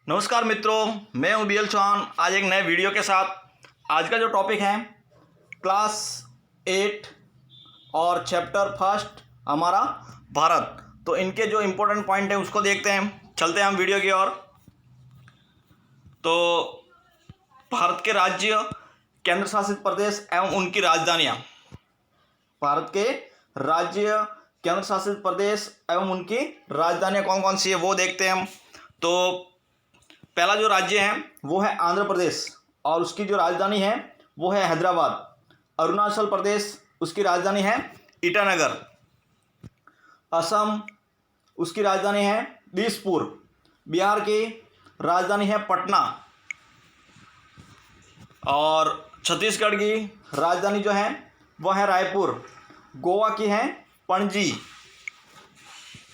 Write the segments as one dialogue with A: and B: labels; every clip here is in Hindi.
A: नमस्कार मित्रों, मैं हूं बीएल चौहान। आज एक नए वीडियो के साथ। आज का जो टॉपिक है क्लास 8 और चैप्टर फर्स्ट हमारा भारत। तो इनके जो इम्पोर्टेंट पॉइंट है उसको देखते हैं। चलते हैं हम वीडियो की ओर। तो भारत के राज्य, केंद्र शासित प्रदेश एवं उनकी राजधानियाँ। भारत के राज्य, केंद्र शासित प्रदेश एवं उनकी राजधानियाँ कौन कौन सी है वो देखते हैं हम। तो पहला जो राज्य है वो है आंध्र प्रदेश और उसकी जो राजधानी है वो है हैदराबाद। अरुणाचल प्रदेश, उसकी राजधानी है ईटानगर। असम, उसकी राजधानी है दिसपुर। बिहार की राजधानी है पटना। और छत्तीसगढ़ की राजधानी जो है वह है रायपुर। गोवा की है पणजी।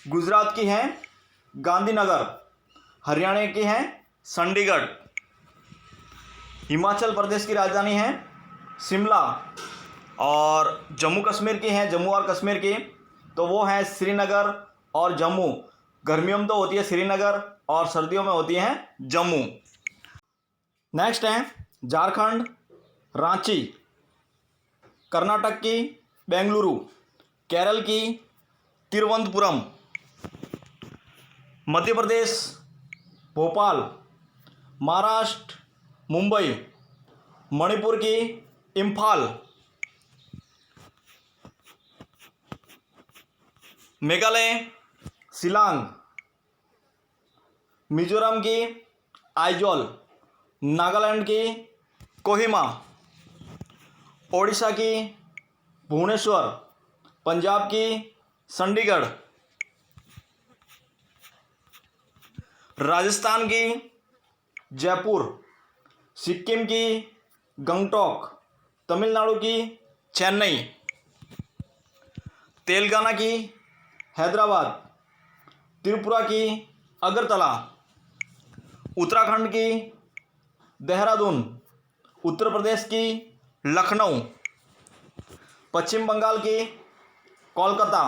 A: गुजरात की है गांधीनगर। हरियाणा की है चंडीगढ़। हिमाचल प्रदेश की राजधानी है शिमला। और जम्मू कश्मीर की है, जम्मू और कश्मीर की, तो वो है श्रीनगर और जम्मू। गर्मियों में तो होती है श्रीनगर और सर्दियों में होती है जम्मू। नेक्स्ट है झारखंड, रांची। कर्नाटक की बेंगलुरु। केरल की तिरुवनंतपुरम। मध्य प्रदेश भोपाल। महाराष्ट्र मुंबई। मणिपुर की इम्फाल। मेघालय शिलांग। मिजोरम की आइजोल। नागालैंड की कोहिमा। ओडिशा की भुवनेश्वर। पंजाब की चंडीगढ़। राजस्थान की जयपुर। सिक्किम की गंगटोक। तमिलनाडु की चेन्नई। तेलंगाना की हैदराबाद। त्रिपुरा की अगरतला। उत्तराखंड की देहरादून। उत्तर प्रदेश की लखनऊ। पश्चिम बंगाल की कोलकाता।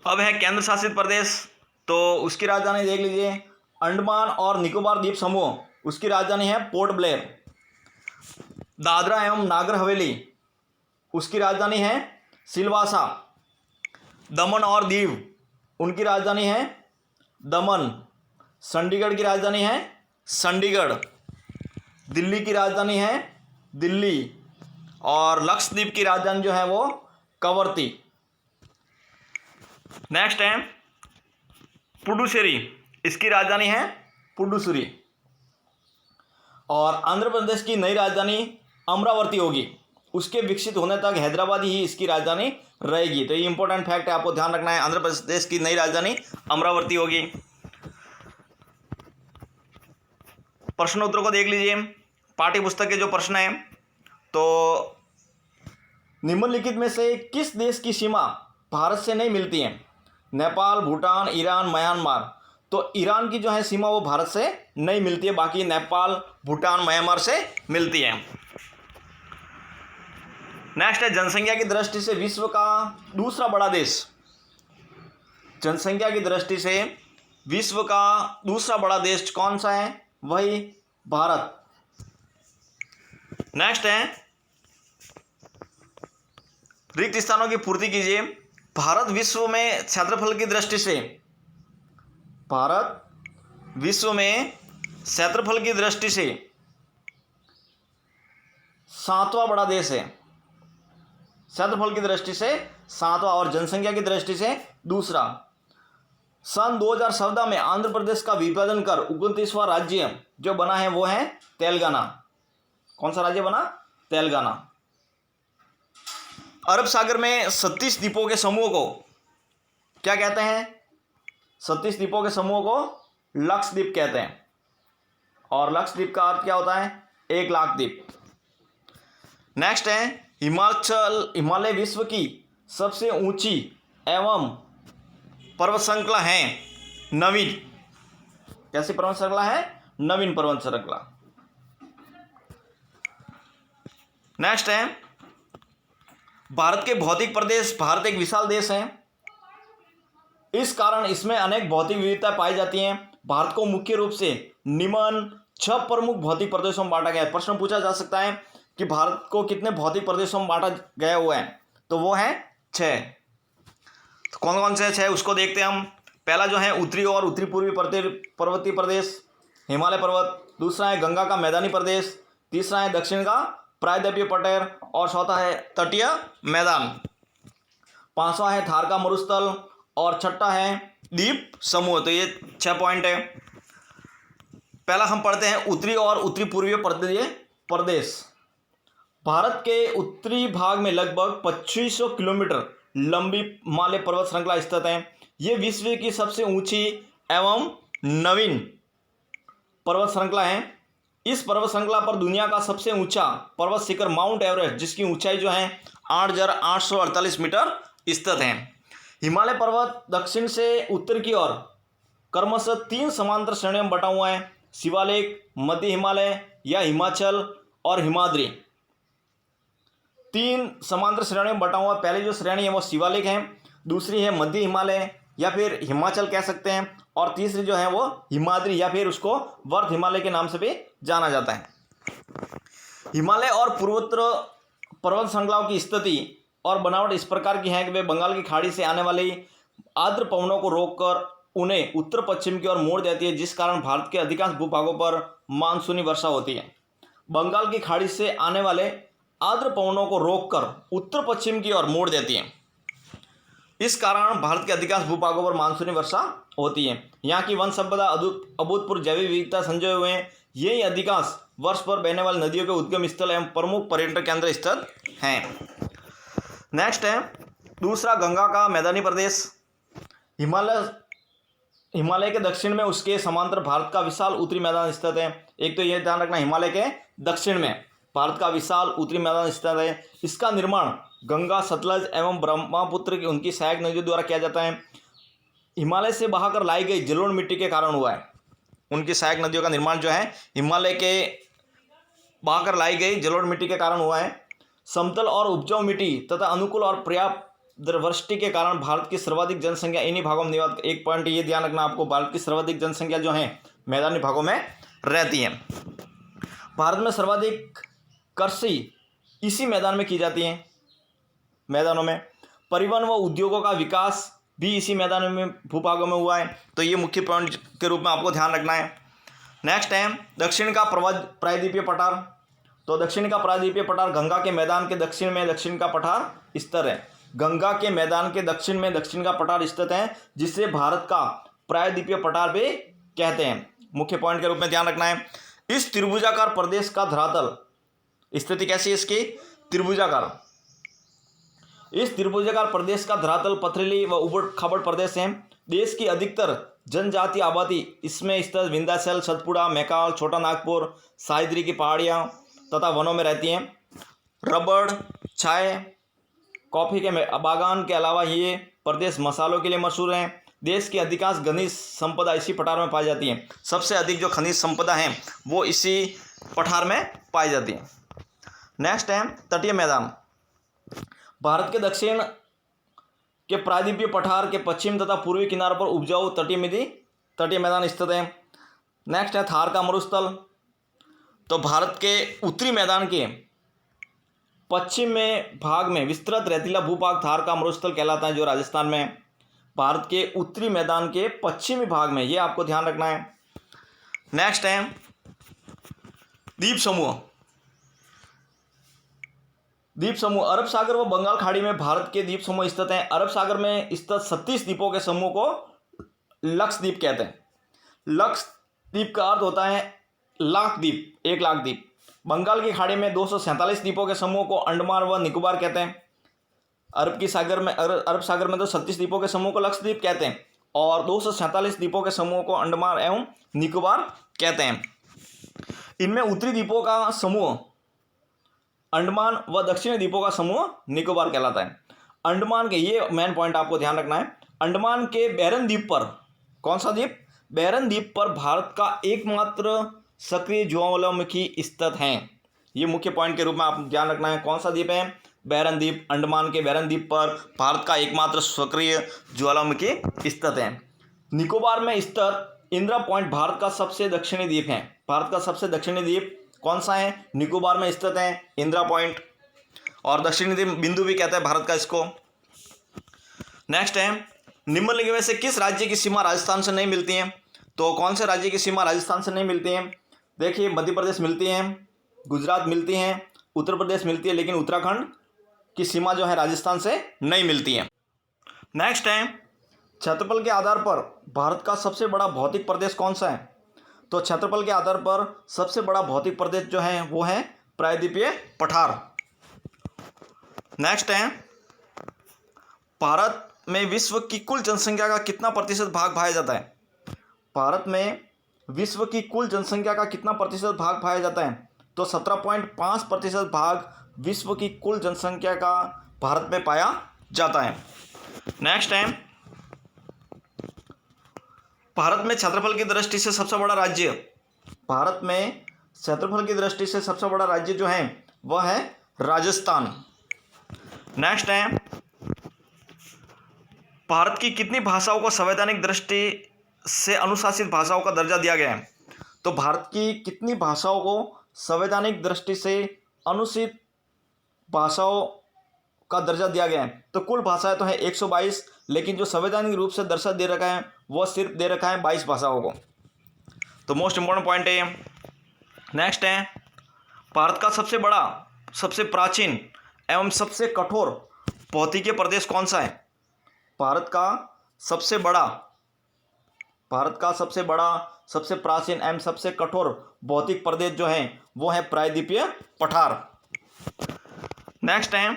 A: अब है केंद्र शासित प्रदेश, तो उसकी राजधानी देख लीजिए। अंडमान और निकोबार द्वीप समूह, उसकी राजधानी है पोर्ट ब्लेयर। दादरा एवं नागर हवेली, उसकी राजधानी है सिलवासा। दमन और दीव, उनकी राजधानी है दमन। चंडीगढ़ की राजधानी है चंडीगढ़। दिल्ली की राजधानी है दिल्ली। और लक्षद्वीप की राजधानी जो है वो कवरत्ती। नेक्स्ट है पुडुचेरी, इसकी राजधानी है पुडुचेरी। और आंध्र प्रदेश की नई राजधानी अमरावती होगी। उसके विकसित होने तक हैदराबाद ही इसकी राजधानी रहेगी। तो ये इंपॉर्टेंट फैक्ट है, आपको ध्यान रखना है। आंध्र प्रदेश की नई राजधानी अमरावती होगी। प्रश्न उत्तर को देख लीजिए। पाठ्य पुस्तक के जो प्रश्न हैं, तो निम्नलिखित में से किस देश की सीमा भारत से नहीं मिलती है? Nepal, Bhutan, Iran, Myanmar. तो ईरान की जो है सीमा वो भारत से नहीं मिलती है, बाकी नेपाल, भूटान, म्यांमार से मिलती है। नेक्स्ट है जनसंख्या की दृष्टि से विश्व का दूसरा बड़ा देश। जनसंख्या की दृष्टि से विश्व का दूसरा बड़ा देश कौन सा है? वही भारत। नेक्स्ट है रिक्त स्थानों की पूर्ति कीजिए। भारत विश्व में क्षेत्रफल की दृष्टि से, भारत विश्व में क्षेत्रफल की दृष्टि से 7वां बड़ा देश है। क्षेत्रफल की दृष्टि से 7वां और जनसंख्या की दृष्टि से दूसरा। सन 2014 में आंध्र प्रदेश का विभाजन कर 29वां राज्य जो बना है वो है तेलंगाना। कौन सा राज्य बना? तेलंगाना। अरब सागर में 37 द्वीपों के समूह को क्या कहते हैं? 37 द्वीपों के समूह को लक्षद्वीप कहते हैं। और लक्षद्वीप का अर्थ क्या होता है? 1 लाख द्वीप। नेक्स्ट है हिमालय विश्व की सबसे ऊंची एवं पर्वत श्रृंखला है नवीन। कैसी पर्वत श्रृंखला है? नवीन पर्वत श्रृंखला। नेक्स्ट है भारत के भौतिक प्रदेश। भारत एक विशाल देश है, इस कारण इसमें अनेक भौतिक विविधता पाई जाती हैं। भारत को मुख्य रूप से निम्न 6 प्रमुख भौतिक प्रदेशों में बांटा गया है। प्रश्न पूछा जा सकता है कि भारत को कितने भौतिक प्रदेशों में बांटा गया हुआ है, तो वो है 6। तो कौन कौन से 6 उसको देखते हैं हम। पहला जो है उत्तरी और उत्तरी पूर्वी पर्वतीय प्रदेश, हिमालय पर्वत। दूसरा है गंगा का मैदानी प्रदेश। तीसरा है दक्षिण का प्रायद्वीपीय पठार और चौथा है तटीय मैदान। पांचवा है थार का मरुस्थल और छठा है द्वीप समूह। तो ये 6 पॉइंट है। पहला हम पढ़ते हैं उत्तरी और उत्तरी पूर्वी प्रदेश। भारत के उत्तरी भाग में लगभग 2500 किलोमीटर लंबी हिमालय पर्वत श्रृंखला स्थित है। ये विश्व की सबसे ऊंची एवं नवीन पर्वत श्रृंखला है। इस पर्वत श्रृंखला पर दुनिया का सबसे ऊंचा पर्वत शिखर माउंट एवरेस्ट, जिसकी ऊंचाई जो है 8,848 मीटर स्थित है। हिमालय पर्वत दक्षिण से उत्तर की ओर क्रमशः 3 समांतर श्रेणियों में बटा हुआ है। शिवालिक, मध्य हिमालय या हिमाचल और हिमाद्री, 3 समांतर श्रेणियों में बटा हुआ। पहली जो श्रेणी है वो शिवालिक है, दूसरी है मध्य हिमालय या फिर हिमाचल कह सकते हैं, और तीसरी जो है वो हिमाद्री या फिर उसको वर्ध हिमालय के नाम से भी जाना जाता है। हिमालय और पूर्वोत्तर पर्वत श्रृंखलाओं की स्थिति और बनावट इस प्रकार की है कि वे बंगाल की खाड़ी से आने वाली आर्द्र पवनों को रोककर उन्हें उत्तर पश्चिम की ओर मोड़ देती है, जिस कारण भारत के अधिकांश भूभागों पर मानसूनी वर्षा होती है। बंगाल की खाड़ी से आने वाले आर्द्र पवनों को रोककर उत्तर पश्चिम की ओर मोड़ देती है। इस कारण भारत के अधिकांश भूभागों पर मानसूनी वर्षा होती है। यहाँ की वन संपदा अभूतपूर्व जैविक विविधता संजोए हुए हैं। यही अधिकांश वर्ष पर बहने वाली नदियों के उद्गम स्थल एवं प्रमुख पर्यटन केंद्र स्थित हैं। नेक्स्ट है दूसरा गंगा का मैदानी प्रदेश। हिमालय के दक्षिण में उसके समांतर भारत का विशाल उत्तरी मैदान स्थित है। एक तो यह ध्यान रखना, हिमालय के दक्षिण में भारत का विशाल उत्तरी मैदान स्थित है। इसका निर्माण गंगा, सतलज एवं ब्रह्मपुत्र की उनकी सहायक नदियों द्वारा किया जाता है। हिमालय से बहाकर लाई गई जलोढ़ मिट्टी के कारण हुआ है। उनकी सहायक नदियों का निर्माण जो है हिमालय के बहाकर लाई गई जलोढ़ मिट्टी के कारण हुआ है। समतल और उपजाऊ मिट्टी तथा अनुकूल और पर्याप्त वृष्टि के कारण भारत की सर्वाधिक जनसंख्या इन्हीं भागों में निवास। एक पॉइंट ये ध्यान रखना आपको, भारत की सर्वाधिक जनसंख्या जो है मैदानी भागों में रहती है। भारत में सर्वाधिक कृषि इसी मैदान में की जाती है। मैदानों में परिवहन व उद्योगों का विकास भी इसी मैदानों में भूभागों में हुआ है। तो ये मुख्य पॉइंट के रूप में आपको ध्यान रखना है। नेक्स्ट है दक्षिण का प्रायद्वीपीय पठार। तो दक्षिण का प्रायद्वीपीय पठार गंगा के मैदान के दक्षिण में दक्षिण का पठार स्थित है। गंगा के मैदान के दक्षिण में दक्षिण का पठार स्थित है, जिसे भारत का प्रायद्वीपीय पठार भी कहते हैं। मुख्य पॉइंट के रूप में ध्यान रखना है। इस त्रिभुजाकार प्रदेश का धरातल स्थिति कैसी है इसकी? त्रिभुजाकार। इस त्रिभुजाकार प्रदेश का धरातल पथरीली व उबड़ खाबड़ प्रदेश है। देश की अधिकतर जनजातीय आबादी इसमें स्थित विंध्याचल, सतपुड़ा, मैकाल, छोटा नागपुर, सह्याद्री की पहाड़ियाँ तथा वनों में रहती हैं। रबड़, चाय, कॉफ़ी के बागान के अलावा ये प्रदेश मसालों के लिए मशहूर हैं। देश की अधिकांश खनिज संपदा इसी पठार में पाई जाती है। सबसे अधिक जो खनिज संपदा है वो इसी पठार में पाई जाती है। नेक्स्ट है तटीय मैदान। भारत के दक्षिण के प्रायद्वीपीय पठार के पश्चिम तथा पूर्वी किनारों पर उपजाऊ तटीय मैदान स्थित है। नेक्स्ट है थार का मरुस्थल। तो भारत के उत्तरी मैदान के पश्चिम में भाग में विस्तृत रेतीला भूभाग थार का मरुस्थल कहलाता है, जो राजस्थान में है। भारत के उत्तरी मैदान के पश्चिमी भाग में, ये आपको ध्यान रखना है। नेक्स्ट है द्वीप समूह। द्वीप समूह अरब सागर व बंगाल खाड़ी में भारत के द्वीप समूह स्थित हैं। अरब सागर में स्थित 37 द्वीपों के समूह को लक्षद्वीप कहते हैं। लक्षद्वीप का अर्थ होता है लाख द्वीप, 1 लाख द्वीप। बंगाल की खाड़ी में 247 द्वीपों के समूह को अंडमान व निकोबार कहते हैं। अरब सागर में तो 36 द्वीपों के समूह को लक्षद्वीप कहते हैं और 247 द्वीपों के समूह को अंडमान एवं निकोबार कहते हैं। इनमें उत्तरी द्वीपों का समूह अंडमान व दक्षिणी द्वीपों का समूह निकोबार कहलाता है। अंडमान के, ये मेन पॉइंट आपको ध्यान रखना है, अंडमान के बैरन द्वीप पर, कौन सा द्वीप? बैरन द्वीप पर भारत का एकमात्र सक्रिय ज्वालामुखी स्थित है। ये मुख्य पॉइंट के रूप में आप ध्यान रखना है। कौन सा द्वीप है? बैरन द्वीप। अंडमान के बैरन द्वीप पर भारत का एकमात्र सक्रिय ज्वालामुखी स्थित है। निकोबार में स्थित इंदिरा पॉइंट भारत का सबसे दक्षिणी द्वीप है। भारत का सबसे दक्षिणी द्वीप कौन सा है? निकोबार में स्थित है इंदिरा पॉइंट, और दक्षिणी द्वीप बिंदु भी कहता है भारत का इसको। नेक्स्ट है, निम्नलिखित में से किस राज्य की सीमा राजस्थान से नहीं मिलती है? तो कौन से राज्य की सीमा राजस्थान से नहीं मिलती है? देखिए, मध्य प्रदेश मिलती है, गुजरात मिलती है, उत्तर प्रदेश मिलती है, लेकिन उत्तराखंड की सीमा जो है राजस्थान से नहीं मिलती है। नेक्स्ट है, क्षेत्रफल के आधार पर भारत का सबसे बड़ा भौतिक प्रदेश कौन सा है? तो क्षेत्रफल के आधार पर सबसे बड़ा भौतिक प्रदेश जो है वो है प्रायद्वीपीय पठार। नेक्स्ट है, भारत में विश्व की कुल जनसंख्या का कितना प्रतिशत भाग पाया जाता है? भारत में विश्व की कुल जनसंख्या का कितना प्रतिशत भाग पाया जाता है? तो 17.5% भाग विश्व की कुल जनसंख्या का भारत में पाया जाता है। नेक्स्ट है, भारत में क्षेत्रफल की दृष्टि से सबसे बड़ा राज्य, भारत में क्षेत्रफल की दृष्टि से सबसे बड़ा राज्य जो है वह है राजस्थान। नेक्स्ट है, भारत की कितनी भाषाओं को संवैधानिक दृष्टि से अनुशासित भाषाओं का दर्जा दिया गया है? तो भारत की कितनी भाषाओं को संवैधानिक दृष्टि से अनुसूचित भाषाओं का दर्जा दिया गया है? तो कुल भाषाएं तो है 122, लेकिन जो संवैधानिक रूप से दर्जा दे रखा है वह सिर्फ दे रखा है 22 भाषाओं को। तो मोस्ट इंपॉर्टेंट पॉइंट है ये। नेक्स्ट है, भारत का सबसे बड़ा, सबसे प्राचीन एवं सबसे कठोर भौतिकीय प्रदेश कौन सा है? भारत का सबसे बड़ा, सबसे प्राचीन एवं सबसे कठोर भौतिक प्रदेश जो है वो है प्रायद्वीपीय पठार। नेक्स्ट है,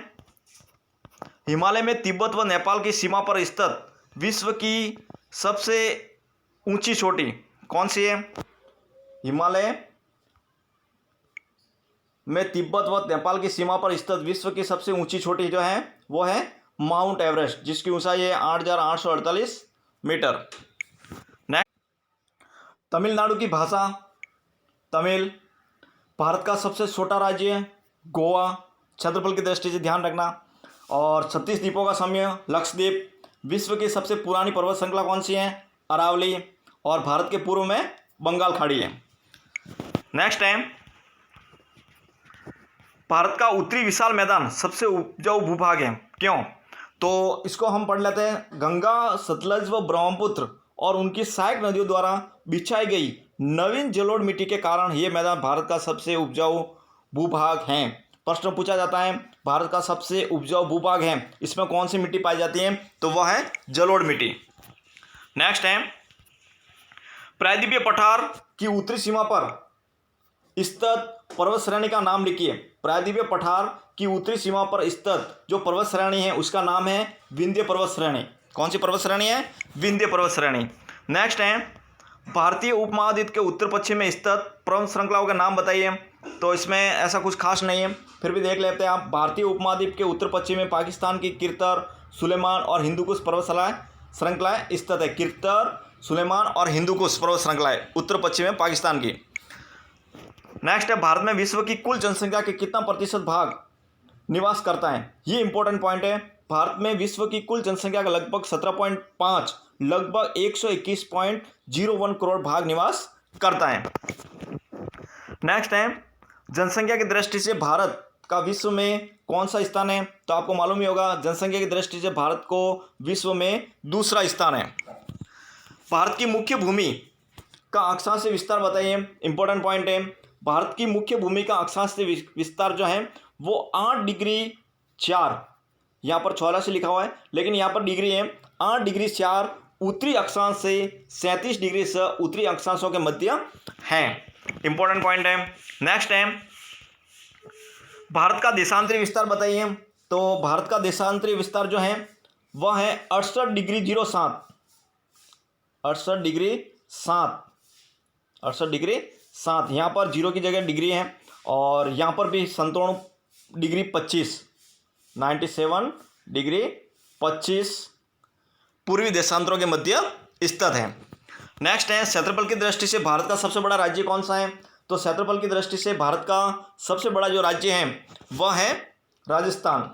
A: हिमालय में तिब्बत व नेपाल की सीमा पर स्थित विश्व की सबसे ऊंची चोटी कौन सी है? हिमालय में तिब्बत व नेपाल की सीमा पर स्थित विश्व की सबसे ऊंची चोटी जो है वो है माउंट एवरेस्ट, जिसकी ऊंचाई है 8,848 मीटर। नेक्स्ट, तमिलनाडु की भाषा तमिल। भारत का सबसे छोटा राज्य है गोवा, क्षेत्रफल की दृष्टि से ध्यान रखना। और 36 द्वीपों का समूह लक्षद्वीप। विश्व की सबसे पुरानी पर्वत श्रृंखला कौन सी है? अरावली। और भारत के पूर्व में बंगाल खाड़ी है। नेक्स्ट है, भारत का उत्तरी विशाल मैदान सबसे उपजाऊ भूभाग है, क्यों? तो इसको हम पढ़ लेते हैं। गंगा, सतलज व ब्रह्मपुत्र और उनकी सहायक नदियों द्वारा बिछाई गई नवीन जलोढ़ मिट्टी के कारण ये मैदान भारत का सबसे उपजाऊ भूभाग है। प्रश्न पूछा जाता है भारत का सबसे उपजाऊ भूभाग है, इसमें कौन सी मिट्टी पाई जाती है? तो वह है जलोढ़ मिट्टी। नेक्स्ट है, प्रायद्वीपीय पठार की उत्तरी सीमा पर स्थित पर्वत श्रेणी का नाम लिखिए। प्रायद्वीपीय पठार की उत्तरी सीमा पर स्थित जो पर्वत श्रेणी है उसका नाम है विंध्य पर्वत श्रेणी। कौन सी पर्वत श्रेणी है? विंध्य पर्वत श्रेणी। नेक्स्ट है, भारतीय उपमहाद्वीप के उत्तर पश्चिम में स्थित पर्वत श्रृंखलाओं का नाम बताइए। तो इसमें ऐसा कुछ खास नहीं है, फिर भी देख लेते हैं आप। भारतीय उपमहाद्वीप के उत्तर पश्चिम में पाकिस्तान की किरतर, सुलेमान और हिंदुकुश पर्वत श्रृंखलाएं स्थित है। किरतर, सुलेमान और हिंदुकुश पर्वत श्रृंखलाएं उत्तर पश्चिम में पाकिस्तान की। नेक्स्ट है, भारत में विश्व की कुल जनसंख्या के कितना प्रतिशत भाग निवास करता है? ये इंपॉर्टेंट पॉइंट है। भारत में विश्व की कुल जनसंख्या का लगभग 17.5, लगभग 121.01 करोड़ भाग निवास करता है। नेक्स्ट है, जनसंख्या की दृष्टि से भारत का विश्व में कौन सा स्थान है? तो आपको मालूम ही होगा, जनसंख्या की दृष्टि से भारत को विश्व में दूसरा स्थान है। भारत की मुख्य भूमि का अक्षांश विस्तार बताइए। इंपॉर्टेंट पॉइंट है। भारत की मुख्य भूमि का अक्षांश विस्तार जो है वो 8 डिग्री 4, यहाँ पर 84 लिखा हुआ है लेकिन यहाँ पर डिग्री है। 8 डिग्री 4 उत्तरी अक्षांश से 37 डिग्री से उत्तरी अक्षांशों के मध्य है। इंपॉर्टेंट पॉइंट है। नेक्स्ट है, भारत का देशांतरी विस्तार बताइए। तो भारत का देशांतरी विस्तार जो है वह है 68 डिग्री 07, 68 डिग्री 7, 68 डिग्री 7। यहाँ पर 0 की जगह डिग्री है और यहाँ पर भी 57 डिग्री 25, 97 डिग्री 25 पूर्वी देशांतरों के मध्य स्थित है। नेक्स्ट है, क्षेत्रफल की दृष्टि से भारत का सबसे बड़ा राज्य कौन सा है? तो क्षेत्रफल की दृष्टि से भारत का सबसे बड़ा जो राज्य है वह है राजस्थान।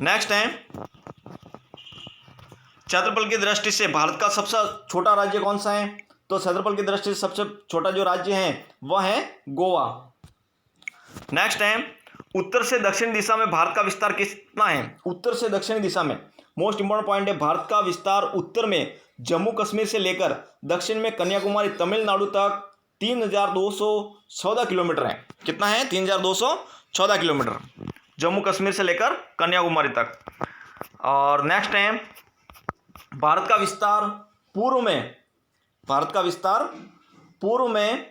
A: नेक्स्ट है, क्षेत्रफल की दृष्टि से भारत का सबसे छोटा राज्य कौन सा है? तो क्षेत्रफल की दृष्टि से सबसे छोटा जो राज्य है वह है गोवा। नेक्स्ट है, उत्तर से दक्षिण दिशा में भारत का विस्तार कितना है? उत्तर से दक्षिणी दिशा में मोस्ट इंपॉर्टेंट पॉइंट है, भारत का विस्तार उत्तर में जम्मू कश्मीर से लेकर दक्षिण में कन्याकुमारी तमिलनाडु तक 3214 किलोमीटर है। कितना है? 3214 किलोमीटर, जम्मू कश्मीर से लेकर कन्याकुमारी तक। और नेक्स्ट है, भारत का विस्तार पूर्व में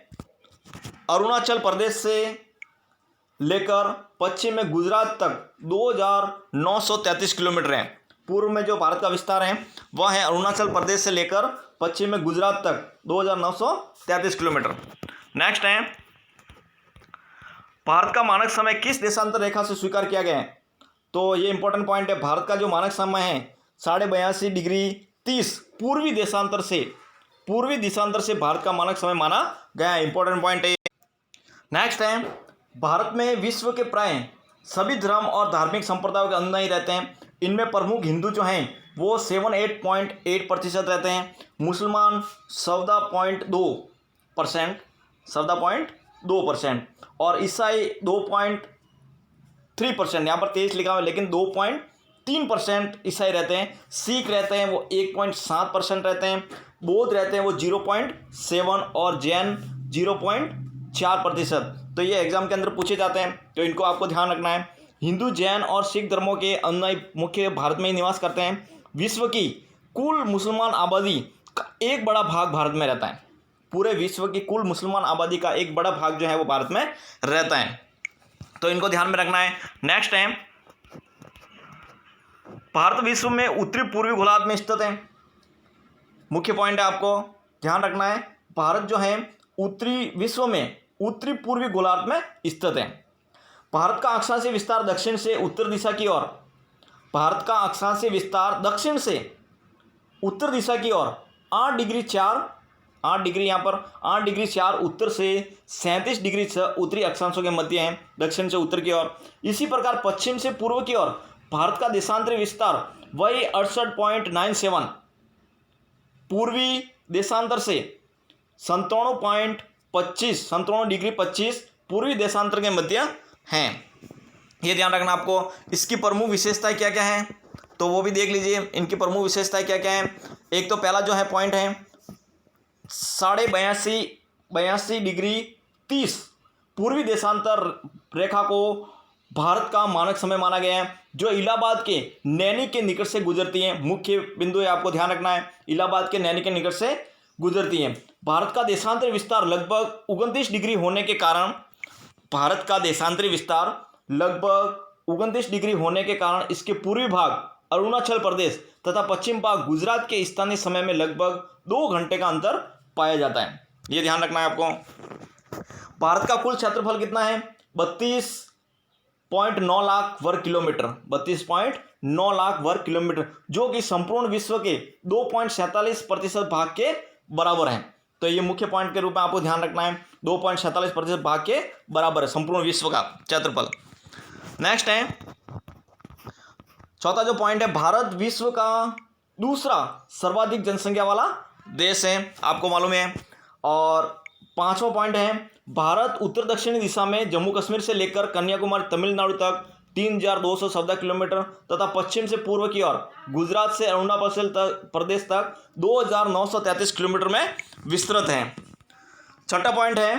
A: अरुणाचल प्रदेश से लेकर पश्चिम में गुजरात तक 2933 किलोमीटर है। पूर्व में जो भारत का विस्तार है वह है अरुणाचल प्रदेश से लेकर पश्चिम में गुजरात तक 2933 किलोमीटर। नेक्स्ट है, भारत का मानक समय किस देशांतर रेखा से स्वीकार किया गया है? तो ये इंपॉर्टेंट पॉइंट है, भारत का जो मानक समय है 82.30 डिग्री पूर्वी दिशांतर से भारत का मानक समय माना गया है। इंपॉर्टेंट पॉइंट है। नेक्स्ट है, भारत में विश्व के प्राय सभी धर्म और धार्मिक संप्रदायों के अनुयायी रहते हैं। इनमें प्रमुख हिंदू जो हैं वो 78.8% रहते हैं, मुसलमान 14.2% और ईसाई 2.3%, यहाँ पर 23 लिखा हुआ है लेकिन 2.3% ईसाई रहते हैं। सिख रहते हैं वो 1.7% रहते हैं, बौद्ध रहते हैं वो 0.7 और जैन 0.4%। तो ये एग्जाम के अंदर पूछे जाते हैं, तो इनको आपको ध्यान रखना है। हिंदू, जैन और सिख धर्मों के अनुयायी मुख्य भारत में ही निवास करते हैं। विश्व की कुल मुसलमान आबादी का एक बड़ा भाग भारत में रहता है। पूरे विश्व की कुल मुसलमान आबादी का एक बड़ा भाग जो है वो भारत में रहता है, तो इनको ध्यान में रखना है। नेक्स्ट है, भारत विश्व में उत्तरी पूर्वी गोलार्ध में स्थित है। मुख्य पॉइंट है, आपको ध्यान रखना है, भारत जो है विश्व में उत्तरी पूर्वी गोलार्ध में स्थित है। भारत का अक्षांशीय विस्तार दक्षिण से उत्तर दिशा की ओर, भारत का अक्षांशीय विस्तार दक्षिण से उत्तर दिशा की ओर 8 डिग्री 4 उत्तर से 37 डिग्री 6 उत्तरी अक्षांशों के मध्य है, दक्षिण से उत्तर की ओर। इसी प्रकार पश्चिम से पूर्व की ओर भारत का देशांतरी विस्तार वही 68.97 पूर्वी देशांतर से 57 डिग्री 25 पूर्वी देशांतर के मध्य हैं। ये ध्यान रखना आपको। इसकी प्रमुख विशेषताएं क्या क्या हैं तो वो भी देख लीजिए, इनकी प्रमुख विशेषताएं क्या क्या हैं। एक तो पहला जो है पॉइंट है 82.30 डिग्री 30 पूर्वी देशांतर रेखा को भारत का मानक समय माना गया है, जो इलाहाबाद के नैनी के निकट से गुजरती है। मुख्य बिंदु है, आपको ध्यान रखना है, इलाहाबाद के नैनी के निकट से गुजरती है। भारत का देशांतरी विस्तार लगभग 29 डिग्री होने के कारण इसके पूर्वी भाग अरुणाचल प्रदेश तथा पश्चिम भाग गुजरात के स्थानीय समय में लगभग 2 घंटे का अंतर पाया जाता है। ये ध्यान रखना है आपको। भारत का कुल क्षेत्रफल कितना है? 32.9 लाख वर्ग किलोमीटर, 32.9 लाख वर्ग किलोमीटर, जो कि संपूर्ण विश्व के 2.47% भाग के बराबर है। तो ये मुख्य पॉइंट के रूप में आपको ध्यान रखना है, 2.47% भाग के बराबर है संपूर्ण विश्व का क्षेत्रफल। नेक्स्ट है, चौथा जो पॉइंट है, भारत विश्व का दूसरा सर्वाधिक जनसंख्या वाला देश है, आपको मालूम है। और पांचवा पॉइंट है, भारत उत्तर दक्षिणी दिशा में जम्मू कश्मीर से लेकर कन्याकुमारी तमिलनाडु तक 3214 किलोमीटर तथा पश्चिम से पूर्व की ओर गुजरात से अरुणाचल प्रदेश तक 2933 किलोमीटर में विस्तृत है। छठा पॉइंट है,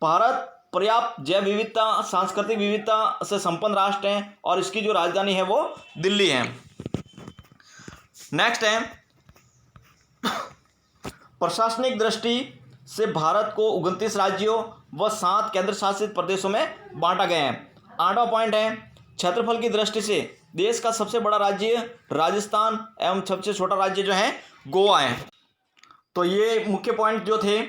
A: भारत पर्याप्त जैव विविधता, सांस्कृतिक विविधता से संपन्न राष्ट्र है और इसकी जो राजधानी है वो दिल्ली है। नेक्स्ट है, प्रशासनिक दृष्टि से भारत को 29 राज्यों व 7 केंद्र शासित प्रदेशों में बांटा गया है। आठवां पॉइंट है, क्षेत्रफल की दृष्टि से देश का सबसे बड़ा राज्य राजस्थान एवं सबसे छोटा राज्य जो है गोवा है। तो ये मुख्य पॉइंट जो थे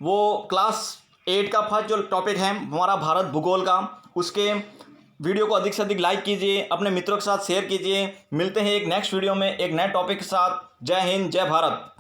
A: वो क्लास 8 का फर्स्ट जो टॉपिक है हमारा भारत भूगोल का, उसके वीडियो को अधिक से अधिक लाइक कीजिए, अपने मित्रों के साथ शेयर कीजिए। मिलते हैं एक नेक्स्ट वीडियो में एक नए टॉपिक के साथ। जय हिंद, जय भारत।